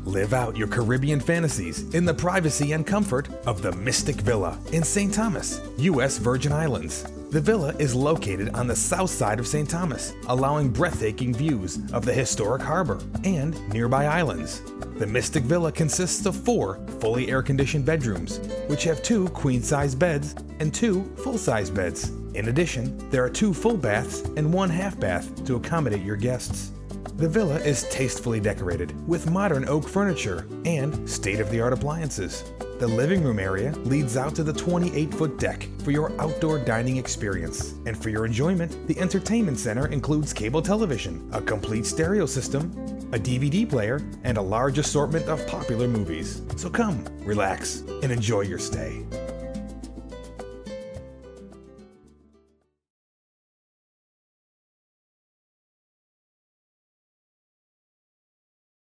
Live out your Caribbean fantasies in the privacy and comfort of the Mystic Villa in St. Thomas, U.S. Virgin Islands. The villa is located on the south side of St. Thomas, allowing breathtaking views of the historic harbor and nearby islands. The Mystic Villa consists of 4 fully air-conditioned bedrooms, which have 2 queen-size beds and 2 full-size beds. In addition, there are 2 full baths and 1 half bath to accommodate your guests. The villa is tastefully decorated with modern oak furniture and state-of-the-art appliances. The living room area leads out to the 28-foot deck for your outdoor dining experience. And for your enjoyment, the entertainment center includes cable television, a complete stereo system, a DVD player, and a large assortment of popular movies. So come, relax, and enjoy your stay.